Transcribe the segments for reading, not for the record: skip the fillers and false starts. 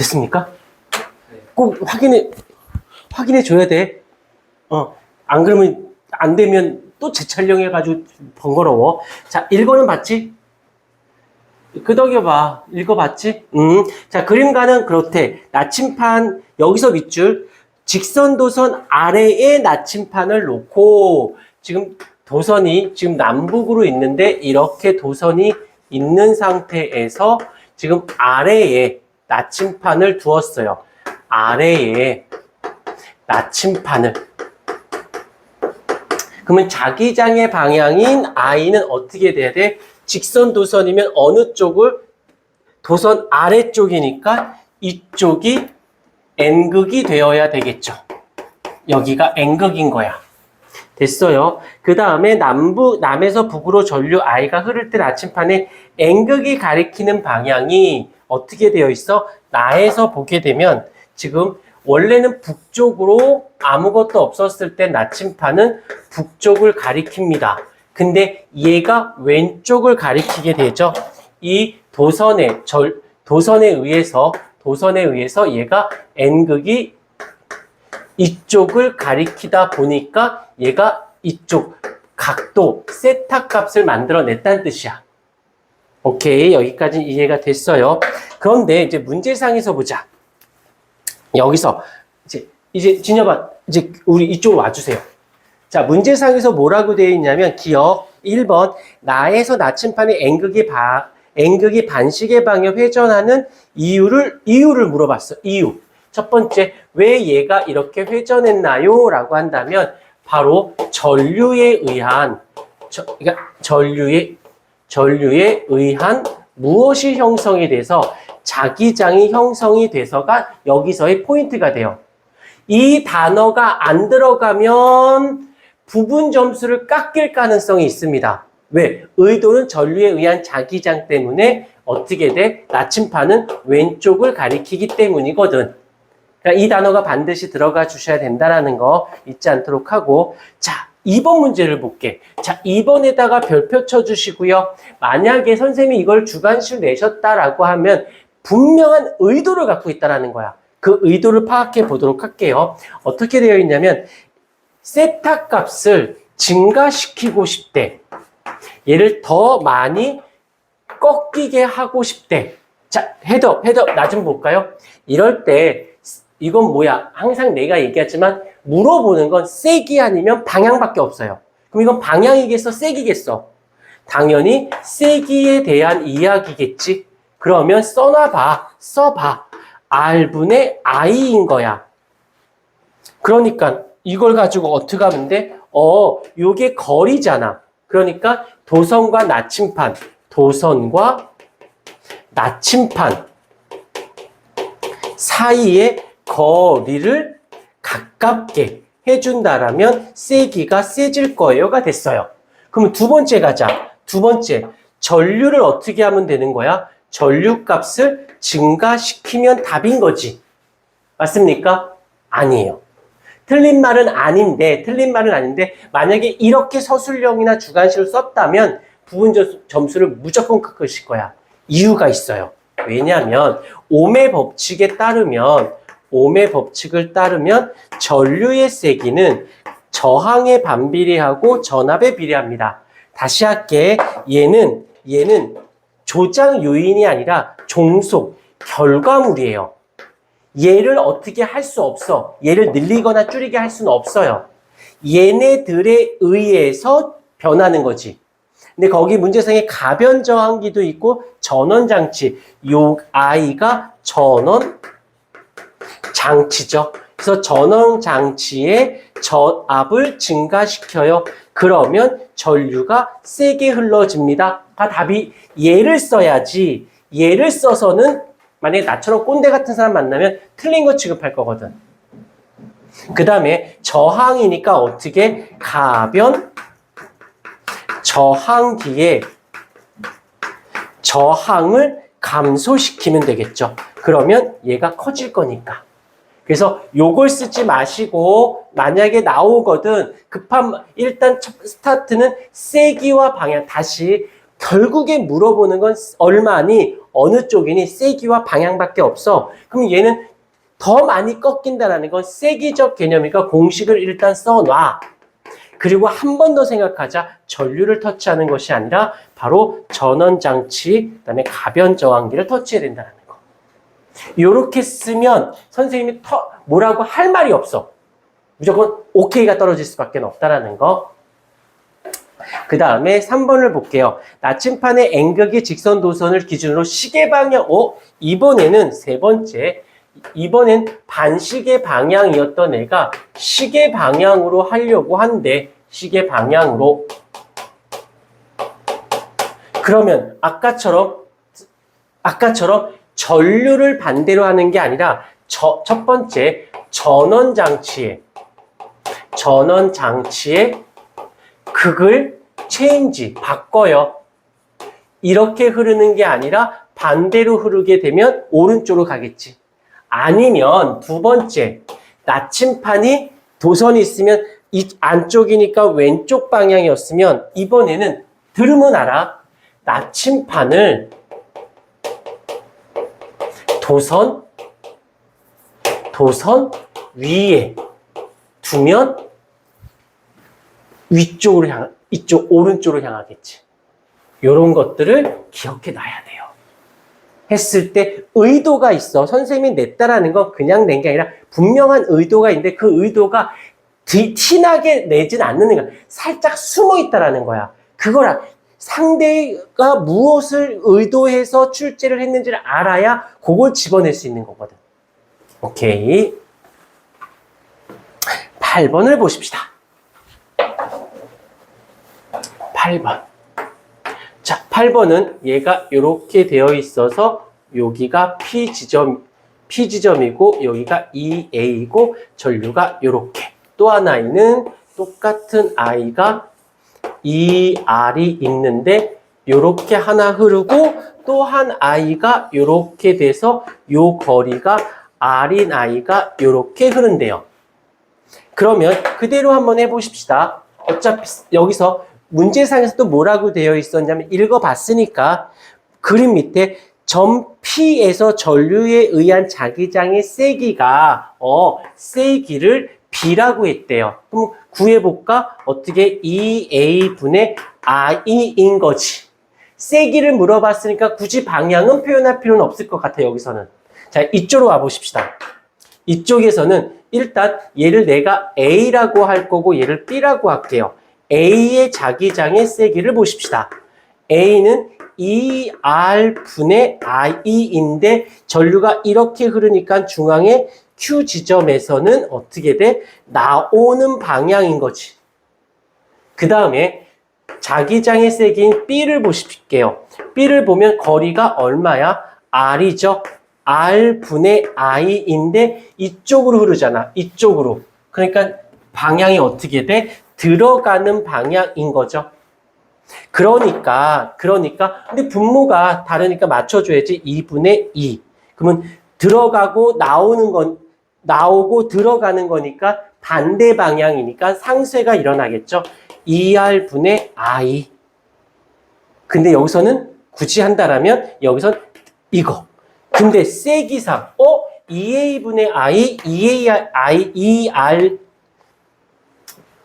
됐습니까? 꼭 확인해 줘야 돼. 안 그러면 안 되면 또 재촬영해가지고 번거로워. 자, 1번은 봤지? 끄덕여봐. 읽어봤지? 자, 그림과는 그렇대. 나침판, 여기서 밑줄. 직선 도선 아래에 나침판을 놓고, 지금 도선이 지금 남북으로 있는데, 이렇게 도선이 있는 상태에서 지금 아래에 나침판을 두었어요. 아래에 나침판을. 그러면 자기장의 방향인 I는 어떻게 돼야 돼? 직선 도선이면 어느 쪽을? 도선 아래쪽이니까 이쪽이 N극이 되어야 되겠죠. 여기가 N극인 거야. 됐어요. 그 다음에 남에서 북으로 전류 I가 흐를 때 나침판에 N극이 가리키는 방향이 어떻게 되어 있어? 나에서 보게 되면 지금 원래는 북쪽으로 아무것도 없었을 때 나침판은 북쪽을 가리킵니다. 근데 얘가 왼쪽을 가리키게 되죠. 이 도선에 의해서 얘가 N극이 이쪽을 가리키다 보니까 얘가 이쪽 각도, 세타 값을 만들어냈다는 뜻이야. 오케이, 여기까지 이해가 됐어요. 그런데 이제 문제상에서 보자. 여기서 이제 진여봐, 이제 우리 이쪽으로 와주세요. 자, 문제상에서 뭐라고 되어 있냐면 기억 1번 나에서 나침판의 N극이 반시계 방향 회전하는 이유를 물어봤어. 이유. 첫 번째, 왜 얘가 이렇게 회전했나요? 라고 한다면 바로 전류에 의한 무엇이 형성이 돼서 자기장이 형성이 돼서가 여기서의 포인트가 돼요. 이 단어가 안 들어가면 부분 점수를 깎일 가능성이 있습니다. 왜? 의도는 전류에 의한 자기장 때문에 어떻게 돼? 나침판은 왼쪽을 가리키기 때문이거든. 그러니까 이 단어가 반드시 들어가 주셔야 된다는 거 잊지 않도록 하고, 자, 2번 문제를 볼게. 자, 2번에다가 별표 쳐주시고요. 만약에 선생님이 이걸 주관식으로 내셨다라고 하면 분명한 의도를 갖고 있다는 거야. 그 의도를 파악해 보도록 할게요. 어떻게 되어 있냐면 세타 값을 증가시키고 싶대. 얘를 더 많이 꺾이게 하고 싶대. 자, 헤더 나 좀 볼까요? 이럴 때 이건 뭐야? 항상 내가 얘기하지만 물어보는 건 세기 아니면 방향밖에 없어요. 그럼 이건 방향이겠어? 세기겠어? 당연히 세기에 대한 이야기겠지? 그러면 써봐. R분의 I인 거야. 그러니까 이걸 가지고 어떻게 하면 돼? 요게 거리잖아. 그러니까 도선과 나침판 사이의 거리를 가깝게 해준다라면 세기가 세질 거예요가 됐어요. 그러면 두 번째 가자. 두 번째, 전류를 어떻게 하면 되는 거야? 전류 값을 증가시키면 답인 거지. 맞습니까? 아니에요. 틀린 말은 아닌데 만약에 이렇게 서술형이나 주관식을 썼다면 부분 점수를 무조건 깎으실 거야. 이유가 있어요. 왜냐하면 옴의 법칙을 따르면 전류의 세기는 저항에 반비례하고 전압에 비례합니다. 다시 할게. 얘는 조작 요인이 아니라 종속, 결과물이에요. 얘를 어떻게 할 수 없어. 얘를 늘리거나 줄이게 할 수는 없어요. 얘네들에 의해서 변하는 거지. 근데 거기 문제상에 가변 저항기도 있고 전원 장치. 요 I가 전원 장치죠. 그래서 전원 장치의 저압을 증가시켜요. 그러면 전류가 세게 흘러집니다. 답이 얘를 써야지. 얘를 써서는 만약에 나처럼 꼰대 같은 사람 만나면 틀린 거 취급할 거거든. 그 다음에 저항이니까 어떻게? 가변 저항기에 저항을 감소시키면 되겠죠. 그러면 얘가 커질 거니까. 그래서 요걸 쓰지 마시고 만약에 나오거든 일단 스타트는 세기와 방향. 다시 결국에 물어보는 건 얼마니? 어느 쪽이니? 세기와 방향밖에 없어. 그럼 얘는 더 많이 꺾인다라는 건 세기적 개념이니까 공식을 일단 써놔. 그리고 한 번 더 생각하자. 전류를 터치하는 것이 아니라 바로 전원장치, 그다음에 가변 저항기를 터치해야 된다는 거. 이렇게 쓰면 선생님이 뭐라고 할 말이 없어. 무조건 OK가 떨어질 수밖에 없다라는 거. 그 다음에 3번을 볼게요. 나침판의 N극의 직선 도선을 기준으로 시계 방향, 이번에는 세 번째. 이번엔 반시계 방향이었던 애가 시계 방향으로 하려고 한대. 시계 방향으로. 그러면 아까처럼 전류를 반대로 하는 게 아니라 첫 번째 전원장치에 극을 바꿔요. 이렇게 흐르는 게 아니라 반대로 흐르게 되면 오른쪽으로 가겠지. 아니면 두 번째, 나침판이 도선이 있으면 이 안쪽이니까 왼쪽 방향이었으면 이번에는 들으면 알아. 나침판을 도선 위에 두면 이쪽 오른쪽으로 향하겠지. 이런 것들을 기억해 놔야 돼요. 했을 때 의도가 있어. 선생님이 냈다라는 건 그냥 낸 게 아니라 분명한 의도가 있는데 그 의도가 티나게 내진 않는 거야. 살짝 숨어 있다라는 거야. 그거라. 상대가 무엇을 의도해서 출제를 했는지를 알아야 그걸 집어낼 수 있는 거거든. 오케이. 8번을 보십시다. 8번. 자, 8번은 얘가 이렇게 되어 있어서 여기가 P지점이고 여기가 EA이고 전류가 이렇게. 또 하나는 똑같은 I가 ER이 있는데 이렇게 하나 흐르고 또 한 I가 이렇게 돼서 요 거리가 R인 I가 이렇게 흐른대요. 그러면 그대로 한번 해보십시다. 어차피 여기서 문제상에서 또 뭐라고 되어 있었냐면 읽어봤으니까 그림 밑에 점 P에서 전류에 의한 자기장의 세기가 세기를 B라고 했대요. 그럼 구해볼까? 어떻게 EA분의 I인 거지. 세기를 물어봤으니까 굳이 방향은 표현할 필요는 없을 것 같아요. 여기서는. 자, 이쪽으로 와보십시다. 이쪽에서는 일단 얘를 내가 A라고 할 거고 얘를 B라고 할게요. A의 자기장의 세기를 보십시다. A는 ER분의 I인데 전류가 이렇게 흐르니까 중앙에 Q 지점에서는 어떻게 돼? 나오는 방향인 거지. 그 다음에 자기장의 세기인 B를 보실게요. B를 보면 거리가 얼마야? R이죠. R분의 I인데 이쪽으로 흐르잖아. 이쪽으로. 그러니까 방향이 어떻게 돼? 들어가는 방향인 거죠. 그러니까 근데 분모가 다르니까 맞춰줘야지. 2분의 2. 그러면 들어가고 나오고 들어가는 거니까 반대 방향이니까 상쇄가 일어나겠죠. 2R분의 I. 근데 여기서는 굳이 한다라면 여기선 이거. 근데 세기상 EA분의 I,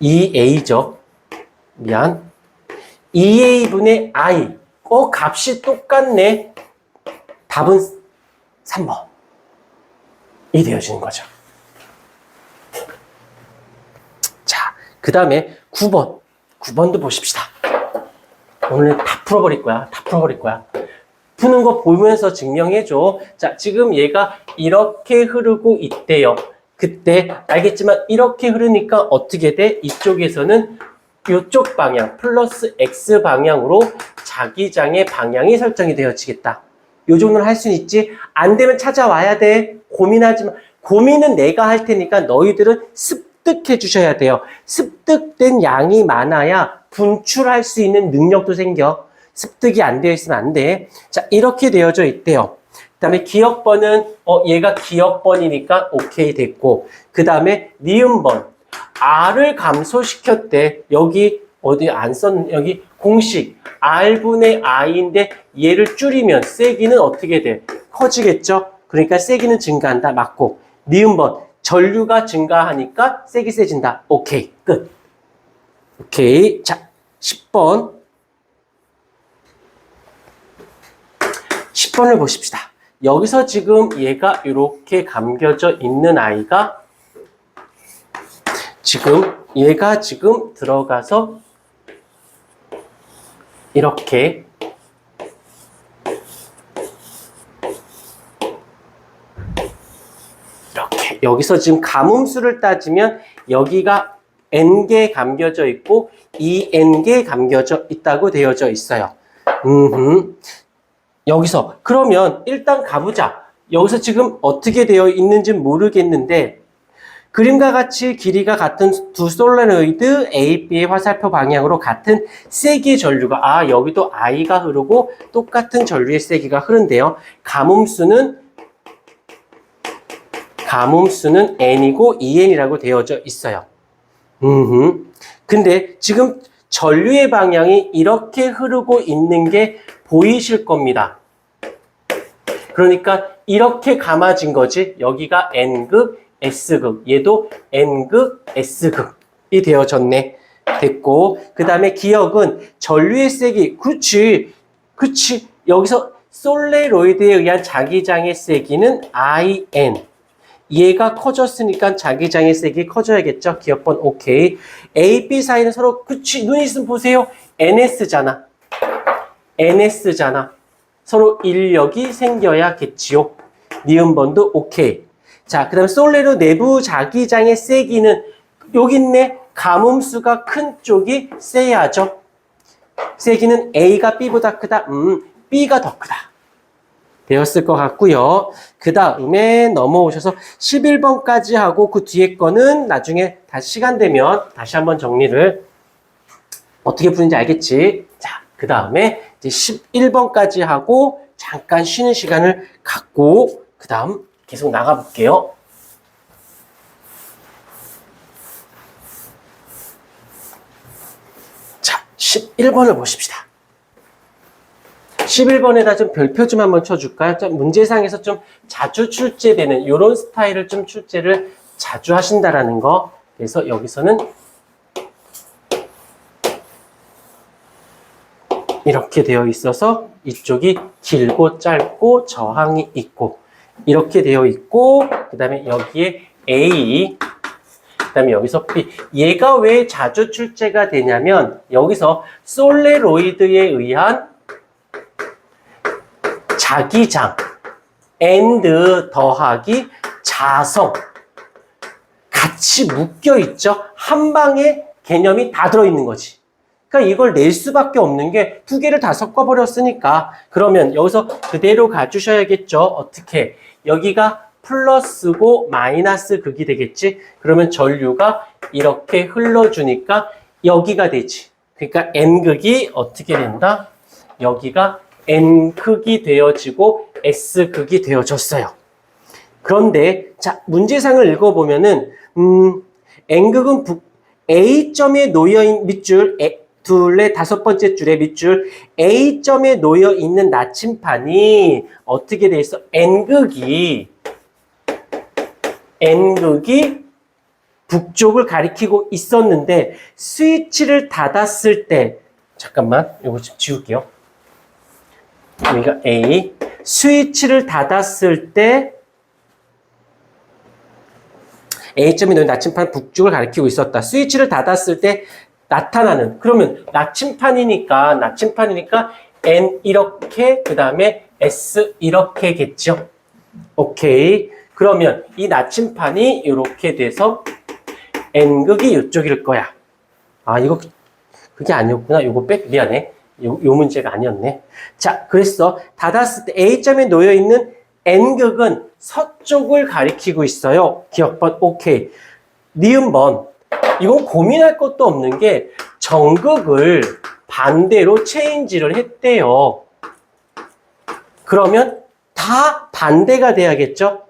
EA죠. 미안. EA분의 I. 값이 똑같네. 답은 3번. 이 되어지는 거죠. 자, 그 다음에 9번. 9번도 보십시다. 오늘 다 풀어버릴 거야. 푸는 거 보면서 증명해줘. 자, 지금 얘가 이렇게 흐르고 있대요. 그때 알겠지만 이렇게 흐르니까 어떻게 돼? 이쪽에서는 이쪽 방향 플러스 X 방향으로 자기장의 방향이 설정이 되어지겠다. 요 정도는 할 수는 있지. 안 되면 찾아와야 돼. 고민하지 마. 고민은 내가 할 테니까 너희들은 습득해 주셔야 돼요. 습득된 양이 많아야 분출할 수 있는 능력도 생겨. 습득이 안 되어 있으면 안 돼. 자, 이렇게 되어져 있대요. 그 다음에 기억번은 얘가 기억번이니까 오케이 됐고, 그 다음에 니은번 R을 감소시켰대. 여기 어디 안 썼는 여기 공식 R분의 I인데 얘를 줄이면 세기는 어떻게 돼? 커지겠죠? 그러니까 세기는 증가한다. 맞고. 니은번 전류가 증가하니까 세기 세진다. 오케이. 끝. 오케이. 자, 10번. 10번을 보십시다. 여기서 지금 얘가 이렇게 감겨져 있는 아이가 얘가 지금 들어가서 이렇게 여기서 지금 가뭄수를 따지면 여기가 N개 감겨져 있고 이 N개 감겨져 있다고 되어져 있어요. 여기서 그러면 일단 가보자. 여기서 지금 어떻게 되어 있는지 모르겠는데 그림과 같이 길이가 같은 두 솔레노이드 A, B의 화살표 방향으로 같은 세기의 전류가 여기도 I가 흐르고 똑같은 전류의 세기가 흐른대요. 가뭄수는 N이고 EN이라고 되어져 있어요. 근데 지금 전류의 방향이 이렇게 흐르고 있는 게 보이실 겁니다. 그러니까 이렇게 감아진 거지. 여기가 N극, S극, 얘도 N극, S극이 되어졌네. 됐고, 그 다음에 기억은 전류의 세기, 그치. 여기서 솔레로이드에 의한 자기장의 세기는 IN. 얘가 커졌으니까 자기장의 세기 커져야겠죠. 기억번 오케이. A, B 사이는 서로 그치. 눈 있으면 보세요. NS잖아. 서로 인력이 생겨야겠지요. 니은번도 오케이. 자, 그 다음에 솔레로 내부 자기장의 세기는 여기 있네. 가뭄수가 큰 쪽이 세야죠. 세기는 A가 B보다 크다. B가 더 크다. 되었을 것 같고요. 그 다음에 넘어오셔서 11번까지 하고 그 뒤에 거는 나중에 다시 시간 되면 다시 한번 정리를 어떻게 푸는지 알겠지? 자, 그 다음에 이제 11번까지 하고 잠깐 쉬는 시간을 갖고 그 다음 계속 나가볼게요. 자, 11번을 보십시다. 11번에다 좀 별표 좀 한번 쳐줄까요? 좀 문제상에서 좀 자주 출제되는 이런 스타일을 좀 출제를 자주 하신다라는 거. 그래서 여기서는 이렇게 되어 있어서 이쪽이 길고 짧고 저항이 있고 이렇게 되어 있고 그 다음에 여기에 A 그 다음에 여기서 B 얘가 왜 자주 출제가 되냐면 여기서 솔레로이드에 의한 자기장 and 더하기 자성 같이 묶여 있죠. 한 방에 개념이 다 들어있는 거지. 그러니까 이걸 낼 수밖에 없는 게 두 개를 다 섞어버렸으니까 그러면 여기서 그대로 가주셔야겠죠. 어떻게? 여기가 플러스고 마이너스 극이 되겠지. 그러면 전류가 이렇게 흘러주니까 여기가 되지. 그러니까 N극이 어떻게 된다? 여기가 N극이 되어지고 S극이 되어졌어요. 그런데 자 문제상을 읽어보면은 N극은 A점에 놓여있는 밑줄 둘레 다섯 번째 줄의 밑줄 A점에 놓여있는 나침판이 어떻게 돼 있어? N극이 북쪽을 가리키고 있었는데 스위치를 닫았을 때 잠깐만 이거 좀 지울게요. 여기가 A 스위치를 닫았을 때 A점이 놓인 나침판 북쪽을 가리키고 있었다. 스위치를 닫았을 때 나타나는 그러면 나침판이니까 N 이렇게 그 다음에 S 이렇게겠죠. 오케이. 그러면 이 나침판이 이렇게 돼서 N극이 이쪽일 거야. 이거 그게 아니었구나. 이거 미안해. 요 문제가 아니었네. 자, 그래서 닫았을 때 A점에 놓여있는 N극은 서쪽을 가리키고 있어요. 기억번 오케이. 니은번 이건 고민할 것도 없는 게 정극을 반대로 체인지를 했대요. 그러면 다 반대가 돼야겠죠?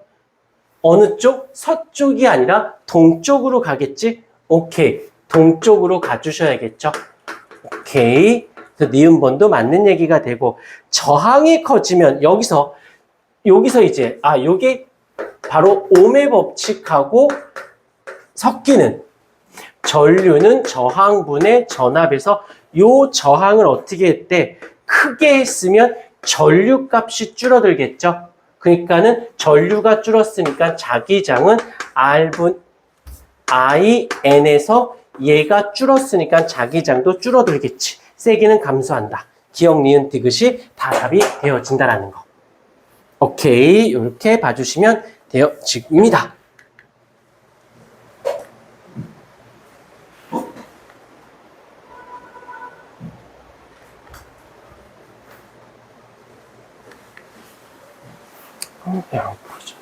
어느 쪽? 서쪽이 아니라 동쪽으로 가겠지? 오케이. 동쪽으로 가주셔야겠죠? 오케이. 그래서 니은번도 맞는 얘기가 되고, 저항이 커지면 여기서 이제 요게 바로 ohm의 법칙하고 섞이는, 전류는 저항분의 전압에서 요 저항을 어떻게 했대? 크게 했으면 전류 값이 줄어들겠죠. 그러니까는 전류가 줄었으니까 자기장은 R분 IN에서 얘가 줄었으니까 자기장도 줄어들겠지. 세기는 감소한다. 기억, 니은, 디귿이 다 답이 되어진다라는 거. 오케이. 이렇게 봐주시면 되어집니다. 보자.